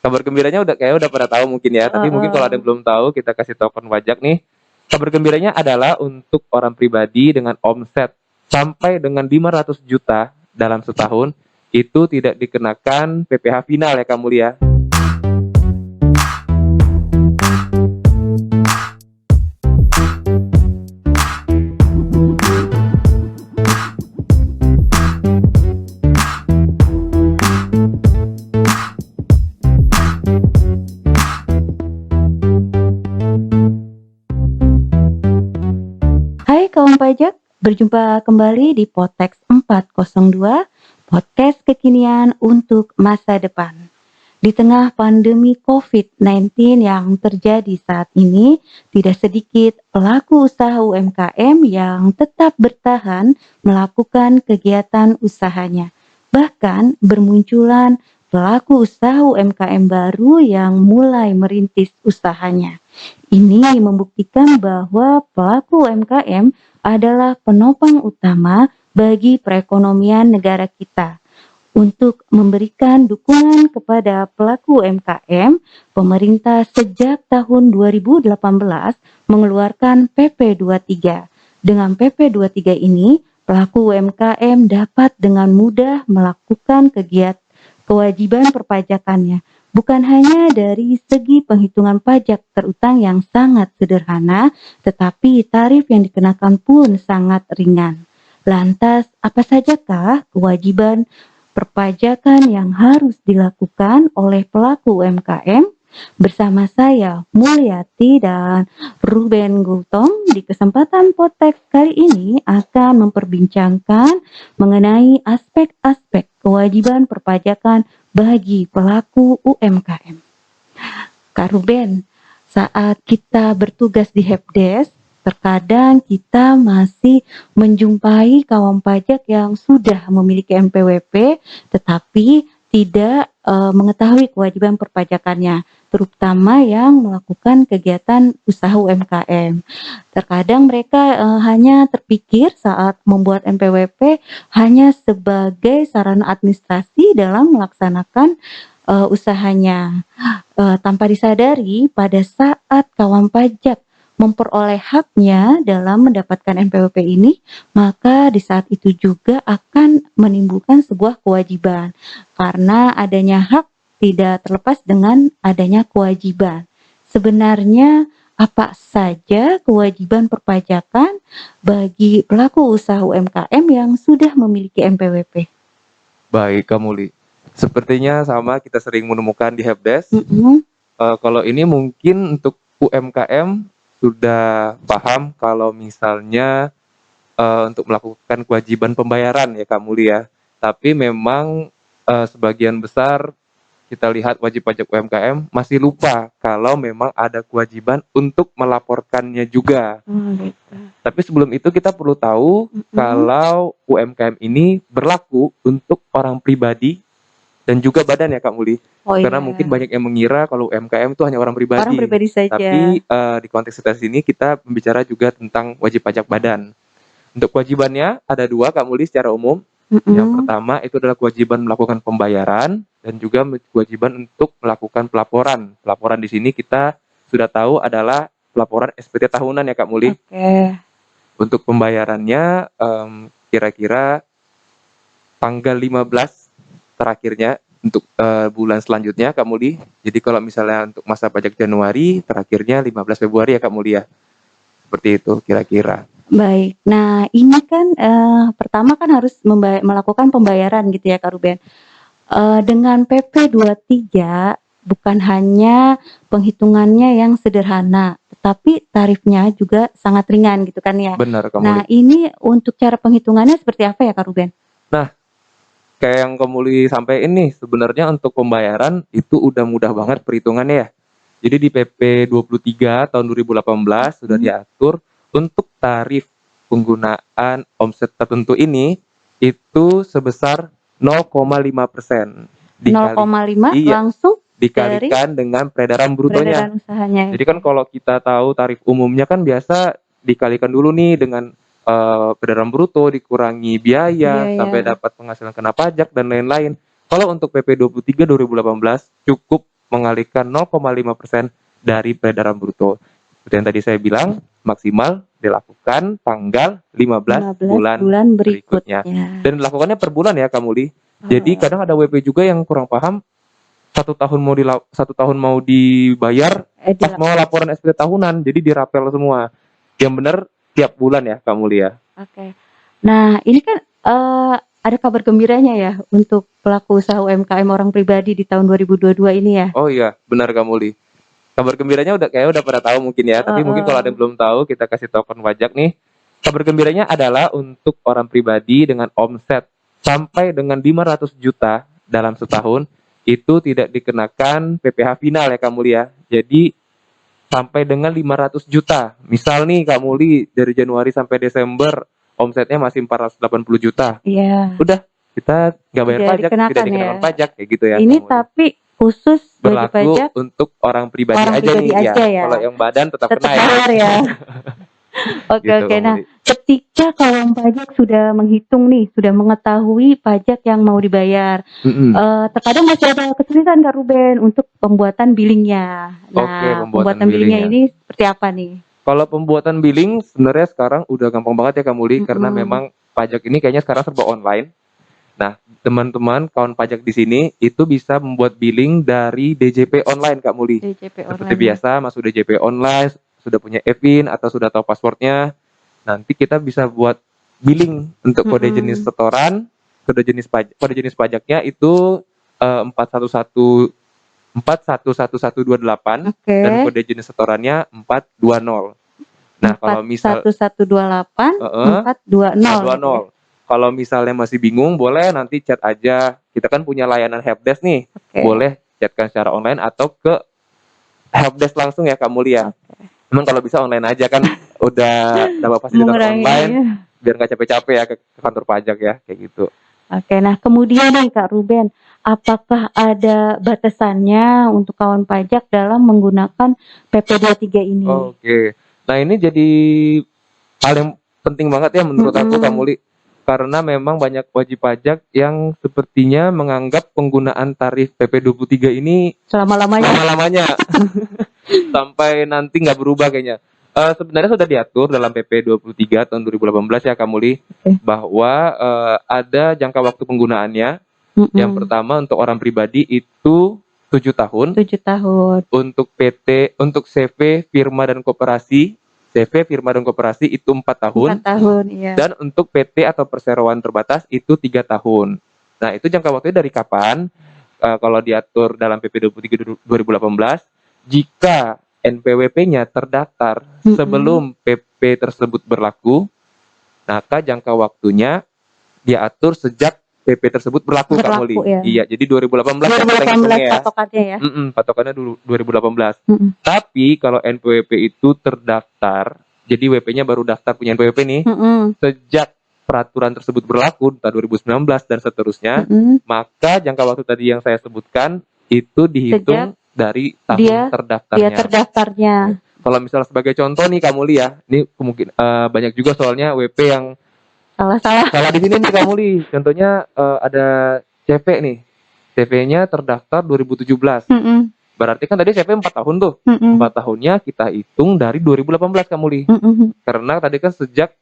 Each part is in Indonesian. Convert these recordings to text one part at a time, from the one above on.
Kabar gembiranya udah pada tahu mungkin ya, tapi mungkin kalau ada Heeh. yang belum tahu kita kasih tahu pajak nih. Kabar gembiranya adalah untuk orang pribadi dengan omset sampai dengan 500 juta dalam setahun itu tidak dikenakan PPh final ya Kak Mulia. Hai kawan pajak, berjumpa kembali di Potex 402, podcast kekinian untuk masa depan. Di tengah pandemi COVID-19 yang terjadi saat ini, tidak sedikit pelaku usaha UMKM yang tetap bertahan melakukan kegiatan usahanya. Bahkan bermunculan pelaku usaha UMKM baru yang mulai merintis usahanya. Ini membuktikan bahwa pelaku UMKM adalah penopang utama bagi perekonomian negara kita. Untuk memberikan dukungan kepada pelaku UMKM, pemerintah sejak tahun 2018 mengeluarkan PP 23. Dengan PP 23 ini, pelaku UMKM dapat dengan mudah melakukan kewajiban perpajakannya. Bukan hanya dari segi penghitungan pajak terutang yang sangat sederhana, tetapi tarif yang dikenakan pun sangat ringan. Lantas, apa sajakah kewajiban perpajakan yang harus dilakukan oleh pelaku UMKM? Bersama saya, Mulyati dan Ruben Gultom, di kesempatan Potex kali ini akan memperbincangkan mengenai aspek-aspek kewajiban perpajakan bagi pelaku UMKM. Kak Ruben, saat kita bertugas di Helpdesk, terkadang kita masih menjumpai kawan pajak yang sudah memiliki NPWP tetapi tidak mengetahui kewajiban perpajakannya, terutama yang melakukan kegiatan usaha UMKM. Terkadang mereka hanya terpikir saat membuat NPWP hanya sebagai sarana administrasi dalam melaksanakan usahanya. Tanpa disadari, pada saat kawan pajak memperoleh haknya dalam mendapatkan NPWP ini, maka di saat itu juga akan menimbulkan sebuah kewajiban. Karena adanya hak tidak terlepas dengan adanya kewajiban. Sebenarnya apa saja kewajiban perpajakan bagi pelaku usaha UMKM yang sudah memiliki NPWP? Baik Kak Muli. Sepertinya sama kita sering menemukan di Helpdesk. Kalau ini mungkin untuk UMKM sudah paham kalau misalnya untuk melakukan kewajiban pembayaran ya Kak Muli ya. Tapi memang sebagian besar kita lihat wajib pajak UMKM masih lupa kalau memang ada kewajiban untuk melaporkannya juga. Gitu. Tapi sebelum itu kita perlu tahu kalau UMKM ini berlaku untuk orang pribadi dan juga badan ya Kak Muli. Oh Karena iya, mungkin banyak yang mengira kalau UMKM itu hanya orang orang pribadi. pribadi saja. Tapi di konteks kita sini kita berbicara juga tentang wajib pajak badan. Untuk kewajibannya ada dua Kak Muli secara umum. Yang pertama itu adalah kewajiban melakukan pembayaran dan juga kewajiban untuk melakukan pelaporan. Pelaporan di sini kita sudah tahu adalah pelaporan SPT tahunan ya Kak Muli. Oke. Untuk pembayarannya kira-kira tanggal 15 terakhirnya untuk bulan selanjutnya Kak Muli. Jadi kalau misalnya untuk masa pajak Januari terakhirnya 15 Februari ya Kak Muli ya. Seperti itu kira-kira. Baik, nah ini kan pertama kan harus melakukan pembayaran gitu ya Kak Ruben. Dengan PP 23 bukan hanya penghitungannya yang sederhana, tetapi tarifnya juga sangat ringan gitu kan ya. Benar Kak Muli. Nah ini untuk cara penghitungannya seperti apa ya Kak Ruben? Nah, kayak yang Kak Muli sampaikan nih, sebenarnya untuk pembayaran itu udah mudah banget perhitungannya ya. Jadi di PP 23 tahun 2018 sudah diatur untuk tarif penggunaan omset tertentu ini itu sebesar 0,5%. 0,5 Iya, langsung dikalikan dengan peredaran brutonya. peredaran usahanya. Jadi kan kalau kita tahu tarif umumnya kan biasa dikalikan dulu nih dengan peredaran bruto, dikurangi biaya Iya, sampai iya. dapat penghasilan kena pajak dan lain-lain. Kalau untuk PP 23 2018 cukup mengalihkan 0,5% dari peredaran bruto. Seperti yang tadi saya bilang, maksimal dilakukan tanggal 15 bulan berikutnya. Dan dilakukannya per bulan ya, Kak Muli. Jadi kadang ada WP juga yang kurang paham, 1 tahun mau dibayar, pas mau laporan SPT tahunan, jadi dirapel semua. Yang benar tiap bulan ya, Kak Muli ya. Oke. Nah, ini kan ada kabar gembiranya ya untuk pelaku usaha UMKM orang pribadi di tahun 2022 ini ya. Oh iya, benar Kak Muli. Kabar gembiranya udah pada tahu mungkin ya, tapi mungkin kalau ada yang belum tahu, kita kasih tahu akun pajak nih. Kabar gembiranya adalah untuk orang pribadi dengan omset sampai dengan 500 juta dalam setahun, itu tidak dikenakan PPh final ya Kak Muli ya. Jadi sampai dengan 500 juta. Misal nih Kak Muli dari Januari sampai Desember omsetnya masih 480 juta. Iya. Udah, kita nggak bayar pajak, tidak dikenakan pajak kayak gitu ya. Ini tapi khusus berlaku pajak untuk orang pribadi aja nih ya. Kalau yang badan tetap kena ya. Oke, gitu, oke. Nah, ketika kawan pajak sudah menghitung nih, sudah mengetahui pajak yang mau dibayar, terkadang masih ada kesulitan Kak Ruben untuk pembuatan billingnya. Nah, pembuatan billingnya ini seperti apa nih? Kalau pembuatan billing sebenarnya sekarang udah gampang banget ya Kak Muli, karena memang pajak ini kayaknya sekarang serba online. Nah, teman-teman kawan pajak di sini itu bisa membuat billing dari DJP online Kak Muli. Seperti biasa masuk DJP online, sudah punya e-pin atau sudah tahu passwordnya, nanti kita bisa buat billing untuk kode jenis setoran, kode jenis pajaknya itu 411128 dan kode jenis setorannya 420. Nah, kalau misal 4128 420. Kalau misalnya masih bingung, boleh nanti chat aja. Kita kan punya layanan helpdesk nih. Boleh chatkan secara online atau ke helpdesk langsung ya Kak Muli ya. Emang kalau bisa online aja kan udah dapat fasilitas online, biar nggak capek-capek ya ke kantor pajak ya, kayak gitu. Oke, nah kemudian nih Kak Ruben, apakah ada batasannya untuk kawan pajak dalam menggunakan PP23 ini? Oke, nah ini jadi hal yang penting banget ya menurut aku Kak Muli. Karena memang banyak wajib pajak yang sepertinya menganggap penggunaan tarif PP23 ini selama-lamanya sampai nanti nggak berubah kayaknya. Sebenarnya sudah diatur dalam PP 23 tahun 2018 ya Kak Muli, bahwa ada jangka waktu penggunaannya. Yang pertama untuk orang pribadi itu 7 tahun. 7 tahun. Untuk PT, untuk CV, firma dan koperasi, CV, firma dan koperasi itu 4 tahun. 4 tahun, iya. Dan untuk PT atau perseroan terbatas itu 3 tahun. Nah, itu jangka waktunya dari kapan? Kalau diatur dalam PP 23 2018, jika NPWP-nya terdaftar sebelum PP tersebut berlaku, maka jangka waktunya diatur sejak PP tersebut berlaku Kak Muli. Ya? Iya, jadi 2018 ya patokannya ya. Patokannya dulu 2018. Tapi kalau NPWP itu terdaftar, jadi WP-nya baru daftar punya NPWP nih, sejak peraturan tersebut berlaku tahun 2019 dan seterusnya, maka jangka waktu tadi yang saya sebutkan itu dihitung dari tahun terdaftarnya. Kalau misalnya sebagai contoh nih Kak Muli ya, ini mungkin banyak juga soalnya WP yang salah di sini nih Kak Muli. Contohnya ada CV nih, CV-nya terdaftar 2017. Berarti kan tadi CV 4 tahun tuh. 4 tahunnya kita hitung dari 2018 Kak Muli. Karena tadi kan sejak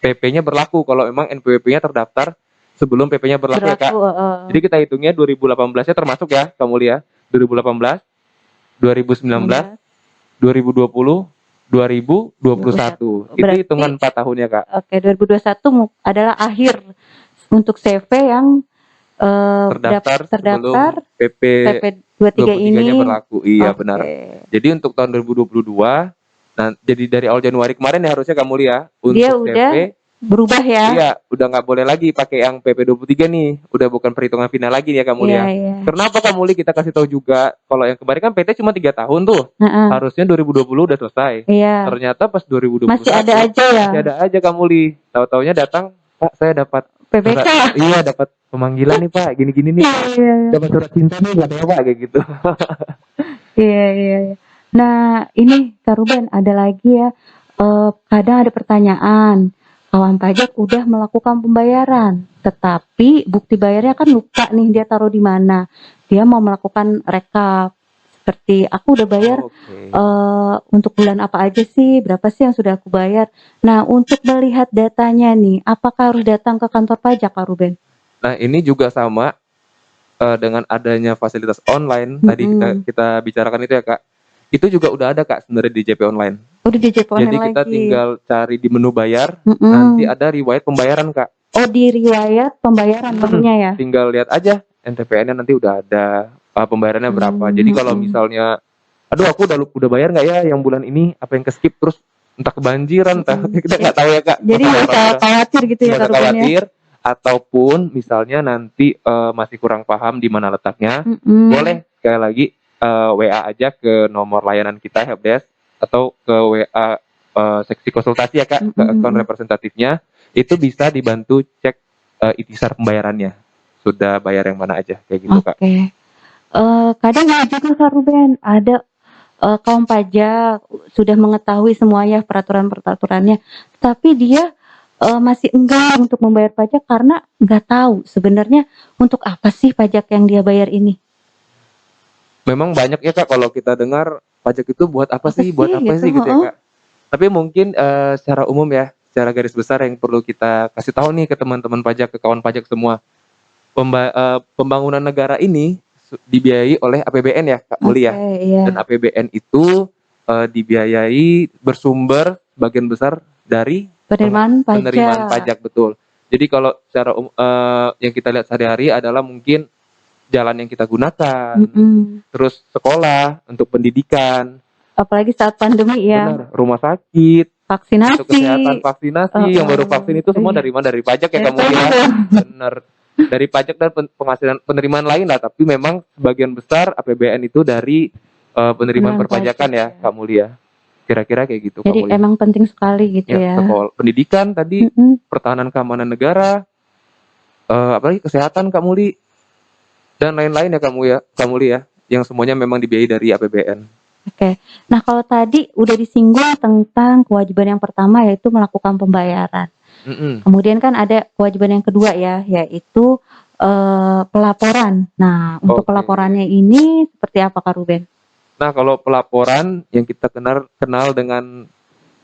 PP-nya berlaku. Kalau memang NPWP-nya terdaftar sebelum PP-nya berlaku ya Kak. Jadi kita hitungnya 2018-nya termasuk ya Kak Muli ya. 2018, 2019, 2020, 2021. Itu hitungan 4 tahun ya Kak. Oke, 2021 adalah akhir untuk CV yang terdaftar sebelum PP 23 ini berlaku. Iya benar. Jadi untuk tahun 2022, nah jadi dari awal Januari kemarin ya harusnya Kak Muli ya, untuk dia CV udah berubah ya. Iya, udah nggak boleh lagi pakai yang PP 23 nih. Udah bukan perhitungan final lagi nih ya Kak Muli ya. Kenapa Kak Muli kita kasih tahu juga, kalau yang kemarin kan PT cuma 3 tahun tuh. Harusnya 2020 udah selesai. Ternyata pas 2021 masih ada aja ya. Masih ada aja Kak Muli. Tahu-taunya datang, Pak saya dapat PPK. Iya, dapat pemanggilan nih Pak, gini-gini nih. Dapat surat cinta nih, nggak ada Pak kayak gitu. Iya. Nah, ini Kak Ruben ada lagi ya. Kadang ada pertanyaan. Kawan pajak udah melakukan pembayaran, tetapi bukti bayarnya kan lupa nih dia taruh di mana. Dia mau melakukan rekap seperti aku udah bayar Oke. untuk bulan apa aja sih, berapa sih yang sudah aku bayar. Nah, untuk melihat datanya nih, apakah harus datang ke kantor pajak, Kak Ruben? Nah, ini juga sama, dengan adanya fasilitas online tadi kita Mhm. kita bicarakan itu ya, Kak. Itu juga udah ada, Kak, sebenarnya di JP Online. Udah di JP Jadi Online kita lagi. tinggal cari di menu bayar, nanti Mhm. ada riwayat pembayaran, Kak. Oh, di riwayat pembayaran Mhm, maksudnya ya? tinggal lihat aja NTPN-nya nanti udah ada, pembayarannya berapa. Jadi kalau Mhm. misalnya, "Aduh aku udah bayar nggak ya yang bulan ini? Apa yang ke-skip?" Terus entah kebanjiran, entah Mhm. kita nggak tahu ya, Kak, Jadi masalah nggak orang usah udah khawatir gitu ya, nggak Kak usah Ruben ya? khawatir, ataupun misalnya nanti, masih kurang paham di mana letaknya, Mhm. boleh sekali lagi, WA aja ke nomor layanan kita helpdesk atau ke WA, seksi konsultasi ya, Kak, Mhm ke akun mhm. representatifnya, itu bisa dibantu cek, ikhtisar pembayarannya, sudah bayar yang mana aja, kayak gitu, Kak. Oke. Kadang ada juga Kak Ruben, ada, kaum pajak sudah mengetahui semuanya peraturan-peraturannya, tapi dia, masih enggan untuk membayar pajak karena nggak tahu sebenarnya untuk apa sih pajak yang dia bayar ini. Memang banyak ya, Kak, kalau kita dengar pajak itu Apa buat sih apa gitu? sih gitu ya, Heeh. Kak. Tapi mungkin, secara umum ya, secara garis besar yang perlu kita kasih tahu nih ke teman-teman pajak, ke kawan pajak semua, pembangunan negara ini dibiayai oleh APBN ya, Kak Muli Oke, ya. iya. Dan APBN itu, dibiayai bersumber sebagian besar dari Penerimaan penerimaan pajak. pajak, betul. Jadi kalau secara yang kita lihat sehari-hari adalah mungkin jalan yang kita gunakan, Mhm. terus sekolah, untuk pendidikan, Apalagi saat pandemi ya, benar, rumah sakit, untuk vaksinasi. kesehatan, vaksinasi, yang baru vaksin itu semua Iya, dari mana? Dari pajak ya, dari Kak Muli ya. pajak. Benar. Dari pajak dan penghasilan penerimaan lain lah, tapi memang sebagian besar APBN itu dari, penerimaan Beneran perpajakan pajak ya, ya. Kak Muli ya. Kira-kira kayak gitu, Kak Jadi Muli. emang penting sekali gitu Ya, ya. sekolah, pendidikan tadi, Mhm. pertahanan keamanan negara, apalagi kesehatan, Kak Muli, dan lain-lain ya, Kak Muli ya, yang semuanya memang dibiayai dari APBN. Oke. Nah, kalau tadi udah disinggung tentang kewajiban yang pertama yaitu melakukan pembayaran. Mhm, Kemudian kan ada kewajiban yang kedua ya, yaitu, pelaporan. Nah, untuk oke. pelaporannya ini seperti apa Kak Ruben? Nah, kalau pelaporan yang kita kenal kenal dengan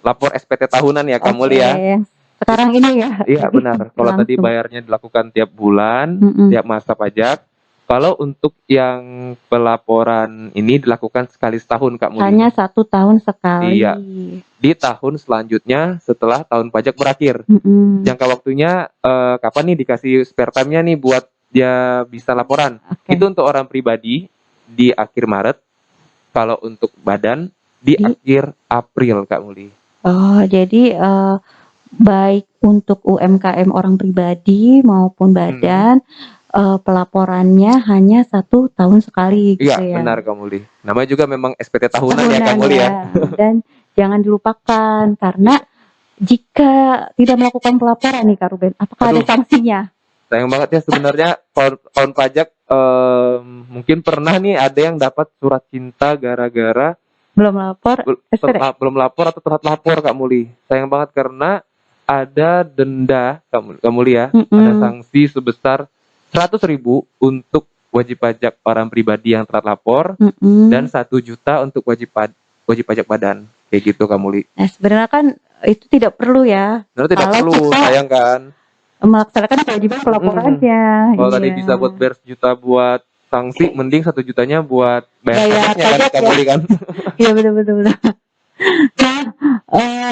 lapor SPT tahunan ya, Kak Oke, Muli ya. yang sekarang ini ya Iya lagi benar, kalau tadi berlangsung. bayarnya dilakukan tiap bulan, Mhm. tiap masa pajak. Kalau untuk yang pelaporan ini dilakukan sekali setahun, Kak Muli. Hanya 1 tahun sekali. Iya, di tahun selanjutnya setelah tahun pajak berakhir. Mhm. Jangka waktunya, kapan nih dikasih spare time-nya nih buat dia bisa laporan. Oke. Itu untuk orang pribadi di akhir Maret, kalau untuk badan di Di akhir April, Kak Muli. Oh, jadi, baik untuk UMKM orang pribadi maupun Mhm. badan, pelaporannya hanya 1 tahun sekali Iya, gitu ya? benar Kak Muli. Namanya juga memang SPT tahunan ya Kak Tahunan Muli ya. ya, dan jangan dilupakan karena Iya. jika tidak melakukan pelaporan nih Kak Ruben, apakah ada Aduh, sanksinya? sayang banget ya sebenarnya kawan pajak, mungkin pernah nih ada yang dapat surat cinta gara-gara Belum lapor, SPT? belum lapor atau telat lapor Kak Muli. Sayang banget karena ada denda Kak Muli ya, ada Mhm, sanksi sebesar 100.000 untuk wajib pajak orang pribadi yang telat lapor dan mhm. 1 juta untuk wajib pajak badan, kayak gitu Kak Muli. Nah, sebenarnya kan itu tidak perlu ya, Sebenarnya tidak kalau perlu, kita sayang kan? melaksanakan kewajiban Mhm. pelaporannya, Kalau tadi iya. bisa buat bayar 1 juta buat sanksi, mending 1 jutanya buat bayar Bayar pajaknya kan pajak Kak ya? Muli kan? Iya, betul betul betul. Nah,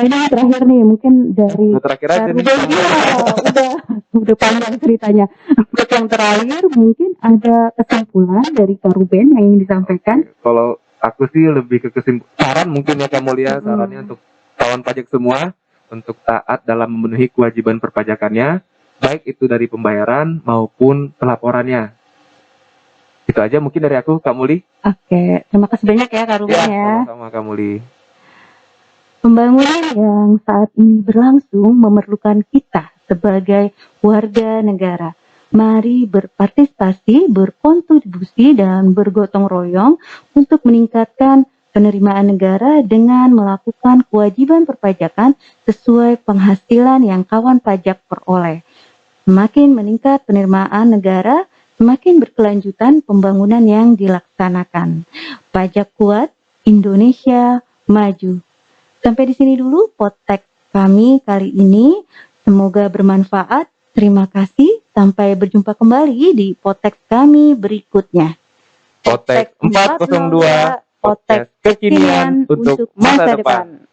ini yang terakhir nih mungkin dari Nah, terakhir Kak aja nih Ruben Kak ya, Muli. udah panjang ceritanya. Untuk yang terakhir mungkin ada kesimpulan dari Kak Ruben yang ingin disampaikan? Oke, kalau aku sih lebih ke saran mungkin ya Kak Muli ya, sarannya Mhm. untuk kawan pajak semua, untuk taat dalam memenuhi kewajiban perpajakannya, baik itu dari pembayaran maupun pelaporannya. Itu aja mungkin dari aku Kak Muli. Oke, terima kasih banyak ya Kak Ruben Ya, ya. sama-sama Kak Muli. Pembangunan yang saat ini berlangsung memerlukan kita sebagai warga negara. Mari berpartisipasi, berkontribusi, dan bergotong royong untuk meningkatkan penerimaan negara dengan melakukan kewajiban perpajakan sesuai penghasilan yang kawan pajak peroleh. Semakin meningkat penerimaan negara, semakin berkelanjutan pembangunan yang dilaksanakan. Pajak kuat, Indonesia maju. Sampai di sini dulu podcast kami kali ini. Semoga bermanfaat. Terima kasih. Sampai berjumpa kembali di podcast kami berikutnya. Potek 402, podcast kekinian untuk masa depan.